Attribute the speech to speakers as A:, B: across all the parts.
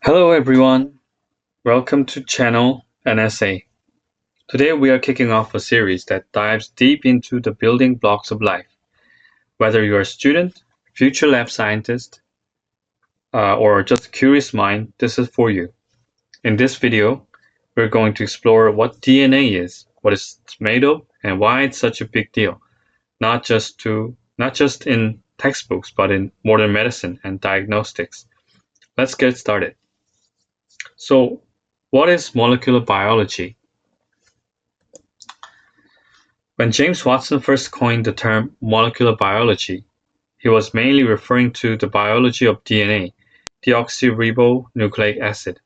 A: Hello everyone, welcome to channel NSA. Today we are kicking off a series that dives deep into the building blocks of life. Whether you're a student, future lab scientist, or just a curious mind, this is for you. In this video, we're going to explore what DNA is, what it's made of, and why it's such a big deal, not just in textbooks, but in modern medicine and diagnostics. Let's get started. So, what is molecular biology? When James Watson first coined the term molecular biology, he was mainly referring to the biology of DNA, deoxyribonucleic acid.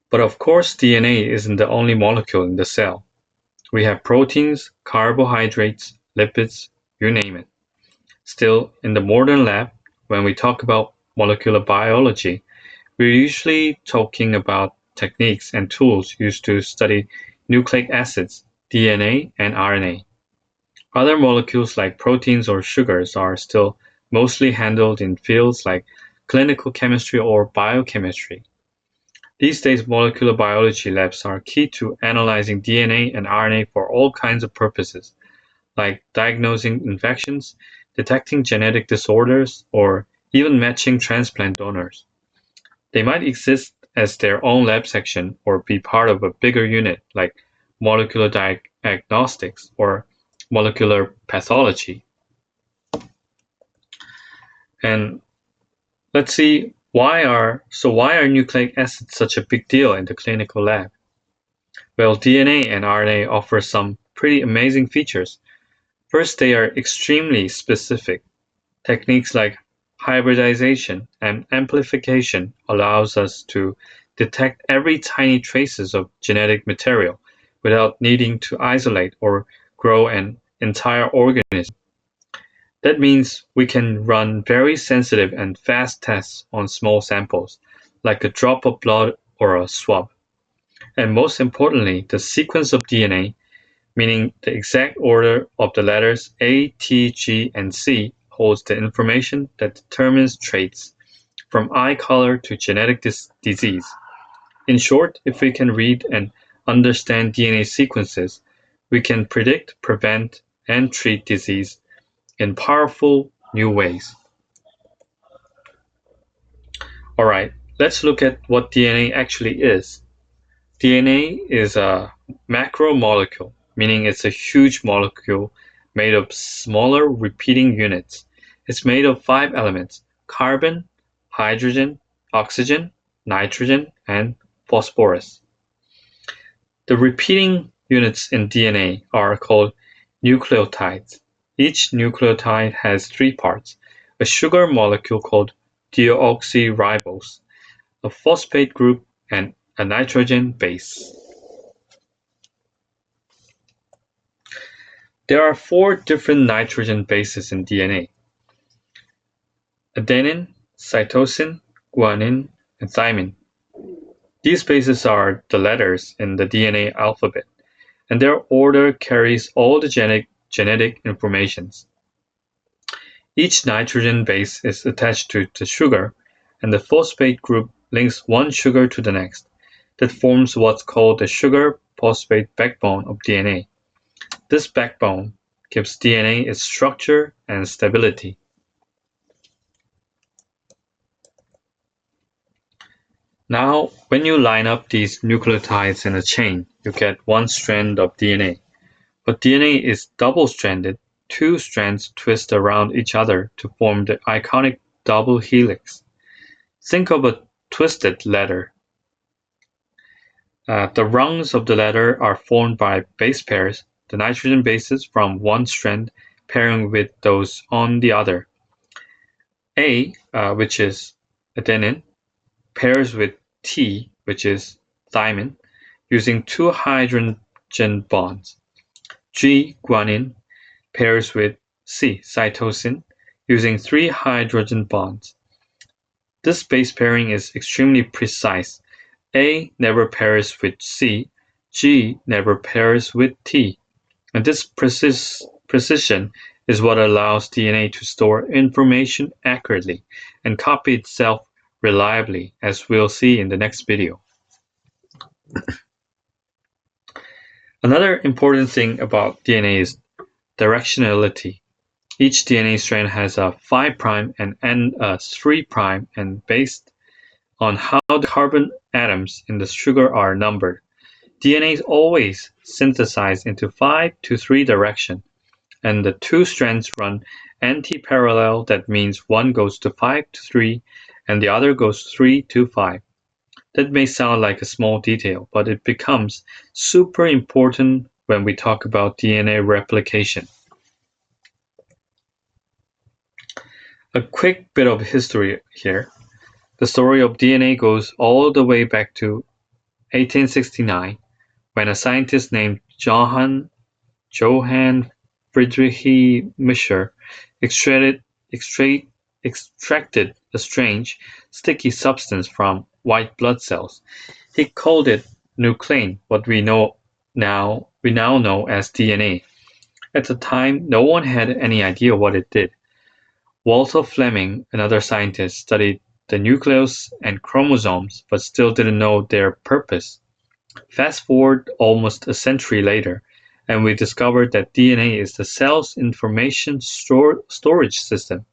A: But of course, DNA isn't the only molecule in the cell. We have proteins, carbohydrates, lipids, you name it. Still, in the modern lab, when we talk about molecular biology, we're usually talking about techniques and tools used to study nucleic acids, DNA, and RNA. Other molecules like proteins or sugars are still mostly handled in fields like clinical chemistry or biochemistry. These days, molecular biology labs are key to analyzing DNA and RNA for all kinds of purposes, like diagnosing infections, detecting genetic disorders, or even matching transplant donors. They might exist as their own lab section or be part of a bigger unit like molecular diagnostics or molecular pathology. And let's see why are nucleic acids such a big deal in the clinical lab? Well, DNA and RNA offer some pretty amazing features. First, they are extremely specific. Techniques like hybridization and amplification allows us to detect every tiny traces of genetic material without needing to isolate or grow an entire organism. That means we can run very sensitive and fast tests on small samples, like a drop of blood or a swab. And most importantly, the sequence of DNA, meaning the exact order of the letters A, T, G, and C, holds the information that determines traits, from eye color to genetic disease. In short, if we can read and understand DNA sequences, we can predict, prevent, and treat disease in powerful new ways. Alright, let's look at what DNA actually is. DNA is a macromolecule, meaning it's a huge molecule made of smaller repeating units. It's made of 5 elements: carbon, hydrogen, oxygen, nitrogen, and phosphorus. The repeating units in DNA are called nucleotides. Each nucleotide has 3 parts: a sugar molecule called deoxyribose, a phosphate group, and a nitrogen base. There are 4 different nitrogen bases in DNA: adenine, cytosine, guanine, and thymine. These bases are the letters in the DNA alphabet, and their order carries all the genetic information. Each nitrogen base is attached to the sugar, and the phosphate group links one sugar to the next. That forms what's called the sugar-phosphate backbone of DNA. This backbone gives DNA its structure and stability. Now, when you line up these nucleotides in a chain, you get one strand of DNA. But DNA is double-stranded. 2 strands twist around each other to form the iconic double helix. Think of a twisted ladder. The rungs of the ladder are formed by base pairs, the nitrogen bases from one strand pairing with those on the other. A, which is adenine, pairs with T, which is thymine, using 2 hydrogen bonds. G, guanine, pairs with C, cytosine, using 3 hydrogen bonds. This base pairing is extremely precise. A never pairs with C, G never pairs with T, and this precision is what allows DNA to store information accurately and copy itself reliably, as we'll see in the next video. Another important thing about DNA is directionality. Each DNA strand has a 5' and a 3', and based on how the carbon atoms in the sugar are numbered, DNA is always synthesized into 5 to 3 direction, and the two strands run anti-parallel. That means one goes to 5 to 3 and the other goes 3 to 5. That may sound like a small detail, but it becomes super important when we talk about DNA replication. A quick bit of history here. The story of DNA goes all the way back to 1869, when a scientist named Johann Friedrich Mischer extracted a strange, sticky substance from white blood cells. He called it nuclein, what we now know as DNA. At the time, no one had any idea what it did. Walter Fleming, another scientist, studied the nucleus and chromosomes, but still didn't know their purpose. Fast forward almost a century later, and we discovered that DNA is the cell's information storage system.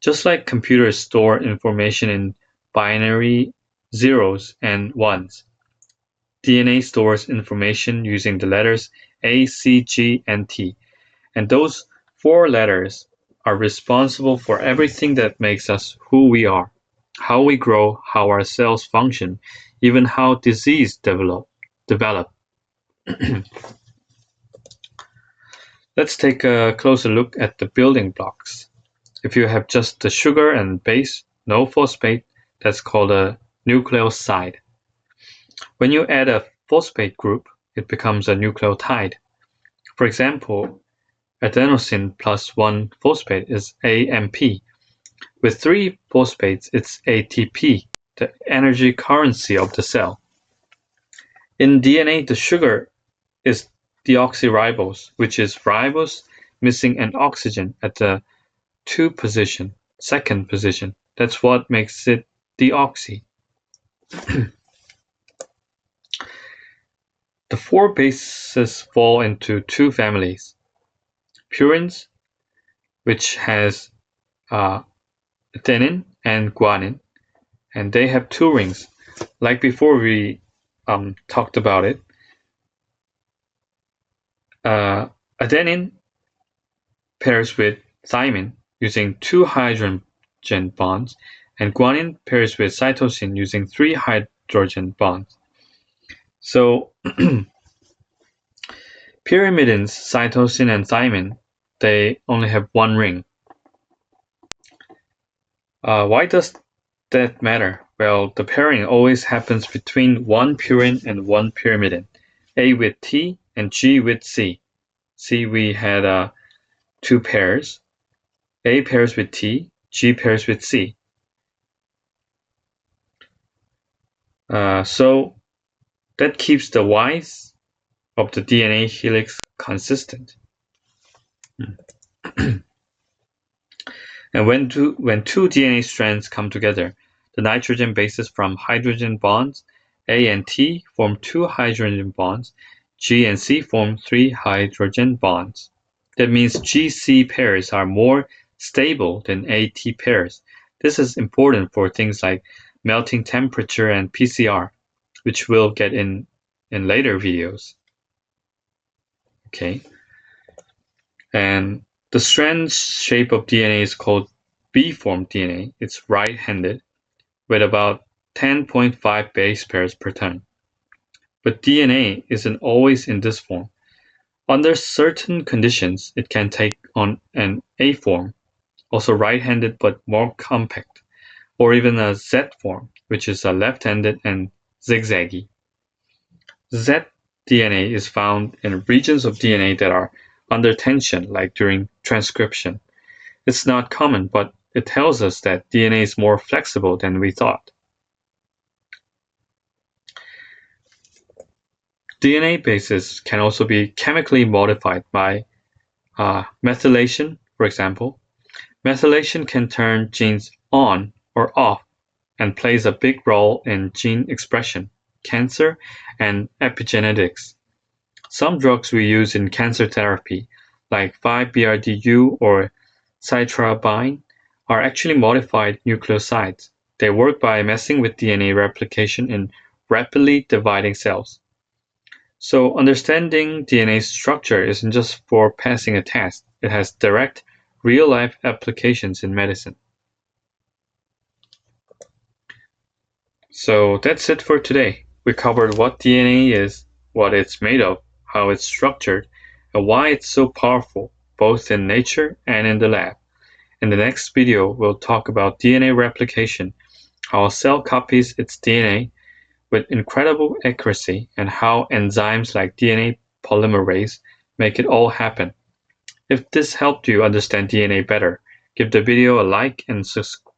A: Just like computers store information in binary zeros and ones, DNA stores information using the letters A, C, G, and T, and those 4 letters are responsible for everything that makes us who we are, how we grow, how our cells function, even how disease develop. Let's take a closer look at the building blocks. If you have just the sugar and base, no phosphate, that's called a nucleoside. When you add a phosphate group, it becomes a nucleotide. For example, adenosine plus 1 phosphate is AMP. With 3 phosphates, it's ATP, the energy currency of the cell. In DNA, the sugar is deoxyribose, which is ribose missing an oxygen at the second position. That's what makes it deoxy. The 4 bases fall into 2 families. Purines, which has adenine and guanine, and they have 2 rings. Like before we talked about it, adenine pairs with thymine using 2 hydrogen bonds, and guanine pairs with cytosine using 3 hydrogen bonds. So pyrimidines, cytosine and thymine, they only have 1 ring. Why does that matter? Well, the pairing always happens between 1 purine and 1 pyrimidine, A with T and G with C. See, we had 2 pairs. A pairs with T, G pairs with C. So that keeps the Ys of the DNA helix consistent. And when two DNA strands come together, the nitrogen bases from hydrogen bonds A and T form 2 hydrogen bonds, G and C form 3 hydrogen bonds. That means GC pairs are more stable than AT pairs. This is important for things like melting temperature and PCR, which we'll get in later videos. Okay. And the strand shape of DNA is called B-form DNA. It's right-handed with about 10.5 base pairs per turn. But DNA isn't always in this form. Under certain conditions, it can take on an A form, also right-handed but more compact, or even a Z form, which is a left-handed and zigzaggy. Z DNA is found in regions of DNA that are under tension, like during transcription. It's not common, but it tells us that DNA is more flexible than we thought. DNA bases can also be chemically modified by methylation, for example. Methylation can turn genes on or off and plays a big role in gene expression, cancer, and epigenetics. Some drugs we use in cancer therapy, like 5-BRDU or cytarabine, are actually modified nucleosides. They work by messing with DNA replication in rapidly dividing cells. So understanding DNA structure isn't just for passing a test, it has direct, real-life applications in medicine. So that's it for today. We covered what DNA is, what it's made of, how it's structured, and why it's so powerful, both in nature and in the lab. In the next video, we'll talk about DNA replication, how a cell copies its DNA with incredible accuracy, and how enzymes like DNA polymerase make it all happen. If this helped you understand DNA better, give the video a like and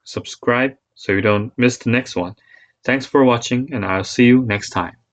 A: subscribe so you don't miss the next one. Thanks for watching, and I'll see you next time.